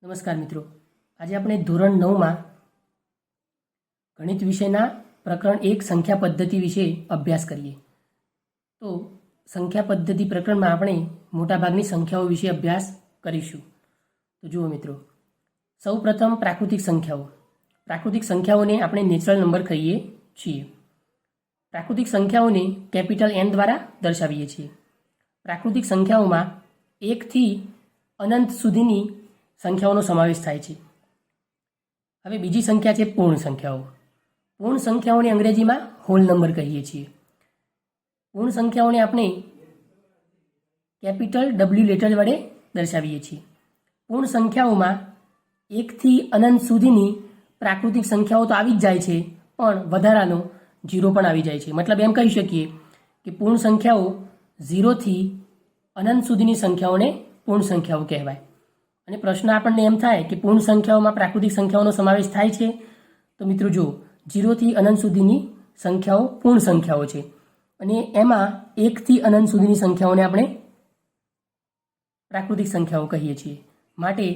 નમસ્કાર મિત્રો, આજે આપણે ધોરણ 9માં ગણિત વિષયના પ્રકરણ 1 સંખ્યા પદ્ધતિ વિશે અભ્યાસ કરીએ. તો સંખ્યા પદ્ધતિ પ્રકરણમાં આપણે મોટાભાગની સંખ્યાઓ વિશે અભ્યાસ કરીશું. તો જુઓ મિત્રો, સૌપ્રથમ પ્રાકૃતિક સંખ્યાઓ. પ્રાકૃતિક સંખ્યાઓને આપણે નેચરલ નંબર કહીએ છીએ. પ્રાકૃતિક સંખ્યાઓને કેપિટલ N દ્વારા દર્શાવીએ છીએ. પ્રાકૃતિક સંખ્યાઓમાં 1 થી અનંત સુધીની સંખ્યાઓનો સમાવેશ થાય છે. હવે બીજી સંખ્યા છે પૂર્ણ સંખ્યાઓ. પૂર્ણ સંખ્યાઓને અંગ્રેજીમાં હોલ નંબર કહીએ છીએ. પૂર્ણ સંખ્યાઓને આપણે કેપિટલ W લેટર વડે દર્શાવીએ છીએ. પૂર્ણ સંખ્યાઓમાં 1 થી અનંત સુધીની પ્રાકૃતિક સંખ્યાઓ તો આવી જ જાય છે, પણ વધારાનો 0 પણ આવી જાય છે. મતલબ એમ કહી શકીએ કે પૂર્ણ સંખ્યાઓ 0 થી અનંત સુધીની સંખ્યાઓને પૂર્ણ સંખ્યાઓ કહેવાય. અને પ્રશ્ન આપણને એમ થાય કે પૂર્ણ સંખ્યાઓમાં પ્રાકૃતિક સંખ્યાઓનો સમાવેશ થાય છે. તો મિત્રો જુઓ, 0 થી અનંત સુધીની સંખ્યાઓ પૂર્ણ સંખ્યાઓ છે, અને એમાં 1 થી અનંત સુધીની સંખ્યાઓને આપણે પ્રાકૃતિક સંખ્યાઓ કહીએ છીએ. માટે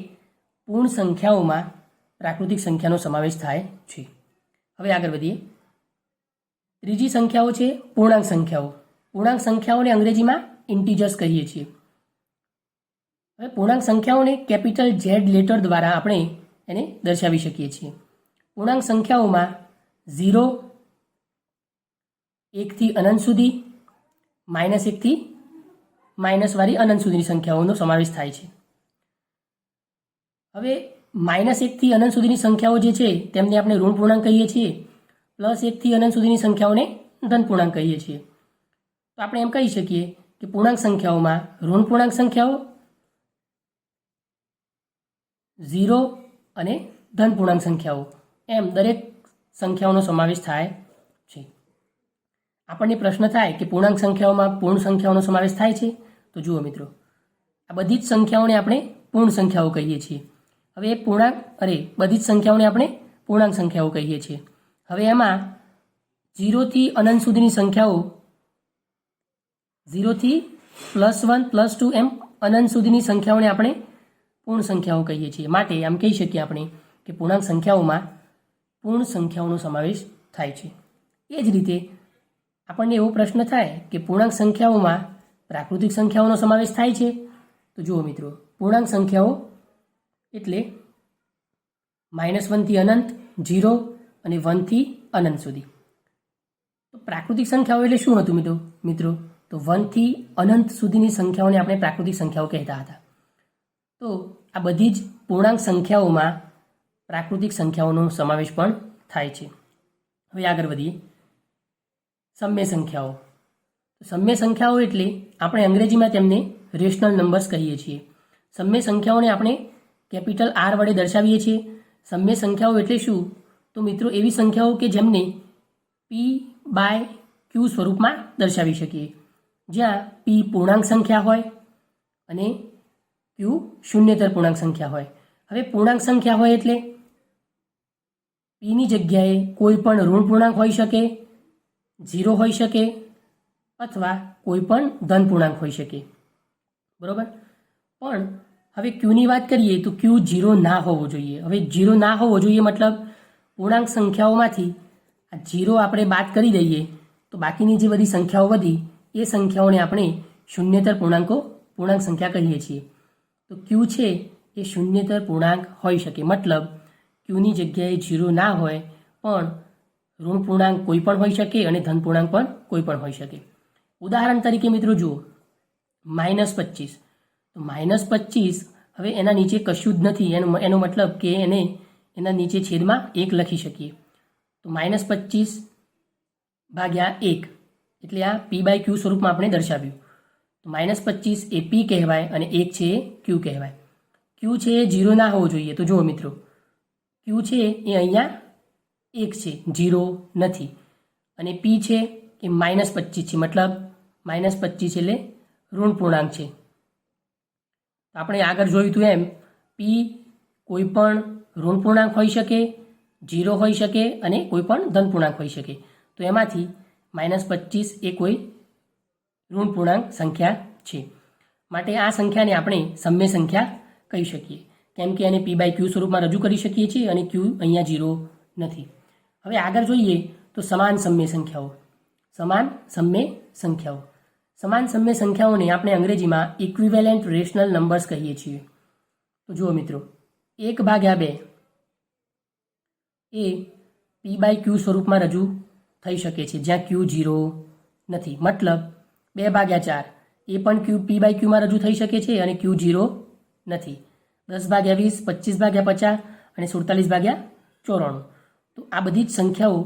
પૂર્ણ સંખ્યાઓમાં પ્રાકૃતિક સંખ્યાનો સમાવેશ થાય છે. હવે આગળ વધીએ. ત્રીજી સંખ્યાઓ છે પૂર્ણાંક સંખ્યાઓ. પૂર્ણાંક સંખ્યાઓને અંગ્રેજીમાં ઇન્ટીજર્સ કહીએ છીએ. હવે પૂર્ણાંક સંખ્યાઓને કેપિટલ Z લેટર દ્વારા આપણે એને દર્શાવી શકીએ છીએ. પૂર્ણાંક સંખ્યાઓમાં 0, 1 થી અનંત સુધી, -1 થી માઇનસવાળી અનંત સુધીની સંખ્યાઓનો સમાવેશ થાય છે. હવે -1 થી અનંત સુધીની સંખ્યાઓ જે છે તેમને આપણે ઋણ પૂર્ણાંક કહીએ છીએ. +1 થી અનંત સુધીની સંખ્યાઓને ધન પૂર્ણાંક કહીએ છીએ. તો આપણે એમ કહી શકીએ કે પૂર્ણાંક સંખ્યાઓમાં ઋણ પૂર્ણાંક સંખ્યાઓ, 0 અને ધન પૂર્ણાંક સંખ્યાઓ એમ દરેક સંખ્યાઓનો સમાવેશ થાય છે. આપણને પ્રશ્ન થાય કે પૂર્ણાંક સંખ્યાઓમાં પૂર્ણ સંખ્યાઓનો સમાવેશ થાય છે. તો જુઓ મિત્રો, આ બધી જ સંખ્યાઓને આપણે પૂર્ણ સંખ્યાઓ કહીએ છીએ. હવે એ બધી જ સંખ્યાઓને આપણે પૂર્ણાંક સંખ્યાઓ કહીએ છીએ. હવે એમાં 0 થી અનંત સુધીની સંખ્યાઓ, 0 થી +1, +2 એમ અનંત સુધીની સંખ્યાઓને આપણે પૂર્ણ સંખ્યાઓ કહીએ છીએ. માટે આમ કહી શકીએ આપણે કે પૂર્ણાંક સંખ્યાઓમાં પૂર્ણ સંખ્યાઓનો સમાવેશ થાય છે. એ જ રીતે આપણને એવો પ્રશ્ન થાય કે પૂર્ણાંક સંખ્યાઓમાં પ્રાકૃતિક સંખ્યાઓનો સમાવેશ થાય છે. તો જુઓ મિત્રો, પૂર્ણાંક સંખ્યાઓ એટલે -1 થી અનંત, 0 અને 1 થી અનંત સુધી. તો પ્રાકૃતિક સંખ્યાઓ એટલે શું હતું મિત્રો? તો 1 થી અનંત સુધીની સંખ્યાઓને આપણે પ્રાકૃતિક સંખ્યાઓ કહેતા હતા. તો આ બધી જ પૂર્ણાંક સંખ્યાઓમાં પ્રાકૃતિક સંખ્યાઓનો સમાવેશ પણ થાય છે. હવે આગળ વધીએ. સમ્ય સંખ્યાઓ. સમ્ય સંખ્યાઓ એટલે આપણે અંગ્રેજીમાં તેમને રેશનલ નંબર્સ કહીએ છીએ. સમ્ય સંખ્યાઓને આપણે કેપિટલ R વડે દર્શાવીએ છીએ. સમ્ય સંખ્યાઓ એટલે શું? તો મિત્રો એવી સંખ્યાઓ કે જેમને P/Q સ્વરૂપમાં દર્શાવી શકીએ, જ્યાં P પૂર્ણાંક સંખ્યા હોય અને Q શૂન્યતર પૂર્ણાંક સંખ્યા હોય. હવે પૂર્ણાંક સંખ્યા હોય એટલે Pની જગ્યાએ કોઈ પણ ઋણ પૂર્ણાંક હોઈ શકે, 0 હોઈ શકે, અથવા કોઈ પણ ધન પૂર્ણાંક હોઈ શકે. બરોબર? પણ હવે Qની વાત કરીએ તો Q 0 ના હોવો જોઈએ. હવે 0 ના હોવો જોઈએ મતલબ પૂર્ણાંક સંખ્યાઓમાંથી આ 0 આપણે બાદ કરી દઈએ તો બાકીની જે બધી સંખ્યાઓ વધી એ સંખ્યાઓને આપણે શૂન્યતર પૂર્ણાંક સંખ્યા કહીએ છીએ. તો Q છે એ શૂન્યતર પૂર્ણાંક હોઈ શકે. મતલબ Qની જગ્યાએ 0 ના હોય, પણ ઋણ પૂર્ણાંક કોઈ પણ હોઈ શકે અને ધન પૂર્ણાંક પણ કોઈ પણ હોઈ શકે. ઉદાહરણ તરીકે મિત્રો જુઓ, -25. તો -25 હવે એના નીચે કશું જ નથી, એનો મતલબ કે એને એના નીચે છેદમાં 1 લખી શકીએ. તો -25 ભાગ્યા 1 એટલે આ P/Q સ્વરૂપમાં આપણે દર્શાવ્યું. તો -25 એ P કહેવાય અને 1 છે એ Q કહેવાય. Q છે એ 0 ના હોવો જોઈએ. તો જુઓ મિત્રો, Q છે એ અહીંયા 1 છે, 0 નથી. અને P છે એ -25 છે, મતલબ -25 એટલે ઋણ પૂર્ણાંક છે. આપણે આગળ જોયું હતું એમ P કોઈ પણ ઋણ પૂર્ણાંક હોઈ શકે, 0 હોઈ શકે અને કોઈ પણ ધન પૂર્ણાંક હોઈ શકે. તો એમાંથી -25 એ કોઈ ઋણ પૂર્ણાંક સંખ્યા છે. માટે આ સંખ્યાને આપણે સમ્ય સંખ્યા કહી શકીએ. કેમ કે એને પી બાય ક્યુ સ્વરૂપમાં રજૂ કરી શકીએ છીએ અને ક્યુ અહીંયા 0 નથી. હવે આગળ જોઈએ તો સમાન સમય સંખ્યાઓ. સમાન સમય સંખ્યાઓને આપણે અંગ્રેજીમાં ઇક્વિવેલેન્ટ રેશનલ નંબર્સ કહીએ છીએ. તો જુઓ મિત્રો, 1/2 એ પી બાય ક્યુ સ્વરૂપમાં રજૂ થઈ શકે છે જ્યાં ક્યુ 0 નથી. મતલબ 2/4 એ પણ ક્યુ પી બાય ક્યુમાં રજૂ થઈ શકે છે અને ક્યુ 0 નથી. 10/20, 25/50 અને 47/94. તો આ બધી જ સંખ્યાઓ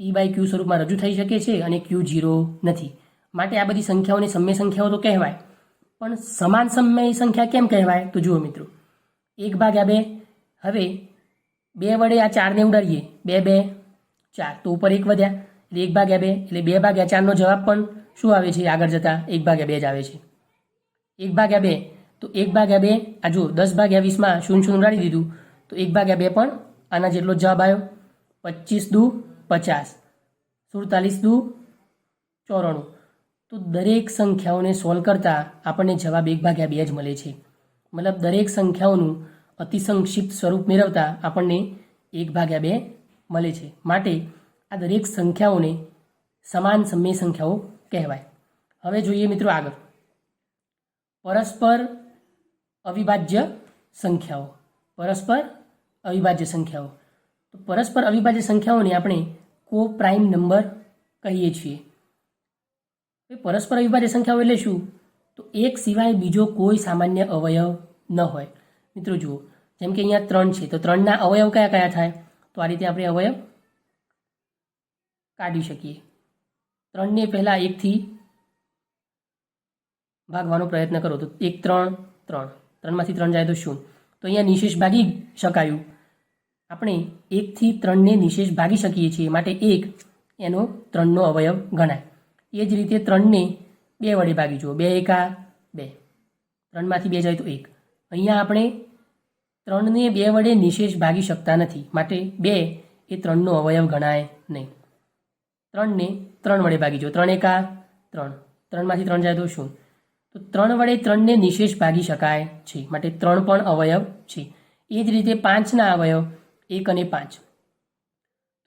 પી બાય ક્યુ સ્વરૂપમાં રજૂ થઈ શકે છે અને ક્યુ 0 નથી. માટે આ બધી સંખ્યાઓને સમય સંખ્યાઓ તો કહેવાય, પણ સમાન સમય સંખ્યા કેમ કહેવાય? તો જુઓ મિત્રો, 1/2. હવે 2 વડે આ 4ને ઉડાડીએ, 2 2 4, તો ઉપર 1 વધ્યા એટલે 1/2 એટલે 2/4નો જવાબ પણ શું આવે છે? આગળ જતા 1/2 જ આવે છે. 1/2 તો 1/2 આ જો 10/20માં 0 ઉડાડી દીધું તો 1/2 પણ આના જેટલો જવાબ આવ્યો. 25 × 2 = 50, 47 × 2 = 94. તો દરેક સંખ્યાઓને સોલ્વ કરતાં આપણને જવાબ 1/2 જ મળે છે. મતલબ દરેક સંખ્યાઓનું અતિ સંક્ષિપ્ત સ્વરૂપ મેળવતા આપણને 1/2 મળે છે. માટે આ દરેક સંખ્યાઓને સમાન સમય સંખ્યાઓ કહેવાય. હવે જોઈએ મિત્રો આગળ, પરસ્પર અવિભાજ્ય સંખ્યાઓ. પરસ્પર અવિભાજ્ય સંખ્યાઓ. તો પરસ્પર અવિભાજ્ય સંખ્યાઓને આપણે કો પ્રાઇમ નંબર કહીએ છીએ. પરસ્પર અવિભાજ્ય સંખ્યાઓ એટલે શું? તો એક સિવાય બીજો કોઈ સામાન્ય અવયવ ન હોય. મિત્રો જુઓ, જેમ કે અહીંયા 3 છે તો 3ના અવયવ કયા કયા થાય? તો આ રીતે આપણે અવયવ કાઢી શકીએ. 3ને પહેલાં 1થી ભાગવાનો પ્રયત્ન કરો તો 1 3 3, 3માંથી 3 જાય તો 0. તો અહીંયા નિશેષ ભાગી શકાયું. આપણે 1થી 3ને નિશેષ ભાગી શકીએ છીએ, માટે 1 એનો 3નો અવયવ ગણાય. એ જ રીતે 3ને 2 વડે ભાગી જુઓ, 2 1 2, 3માંથી 2 જાય તો 1. અહીંયા આપણે 3ને 2 વડે નિશેષ ભાગી શકતા નથી, માટે 2 એ 3નો અવયવ ગણાય નહીં. 3ને 3 વડે ભાગી જુઓ, 3 1 3, 3માંથી 3 જાય તો 0. તો 3 વડે 3ને નિશેષ ભાગી શકાય છે, માટે 3 પણ અવયવ છે. એ જ રીતે 5ના અવયવ 1 અને 5.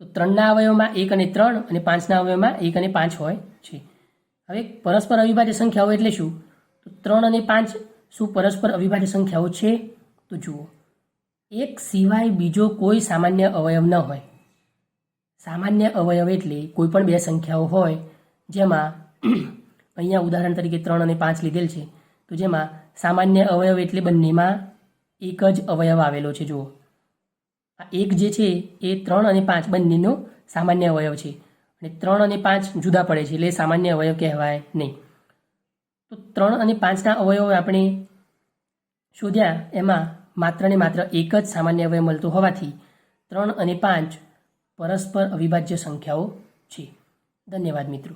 તો 3ના અવયવમાં 1 અને 3 અને 5ના અવયવમાં 1 અને 5 હોય છે. હવે પરસ્પર અવિભાજ્ય સંખ્યાઓ એટલે શું? તો 3 અને 5 શું પરસ્પર અવિભાજ્ય સંખ્યાઓ છે? તો જુઓ, એક સિવાય બીજો કોઈ સામાન્ય અવયવ ન હોય. સામાન્ય અવયવ એટલે કોઈ પણ બે સંખ્યાઓ હોય જેમાં અહીંયા ઉદાહરણ તરીકે 3 અને 5 લીધેલ છે, તો જેમાં સામાન્ય અવયવ એટલે બંનેમાં એક જ અવયવ આવેલો છે. જુઓ, આ 1 જે છે એ 3 અને 5 બંનેનો સામાન્ય અવયવ છે, અને 3 અને 5 જુદા પડે છે એટલે સામાન્ય અવયવ કહેવાય નહીં. તો 3 અને 5ના અવયવો આપણે શોધ્યા, એમાં માત્ર ને માત્ર એક જ સામાન્ય અવયવ મળતો હોવાથી 3 અને 5 પરસ્પર અવિભાજ્ય સંખ્યાઓ છે. ધન્યવાદ મિત્રો.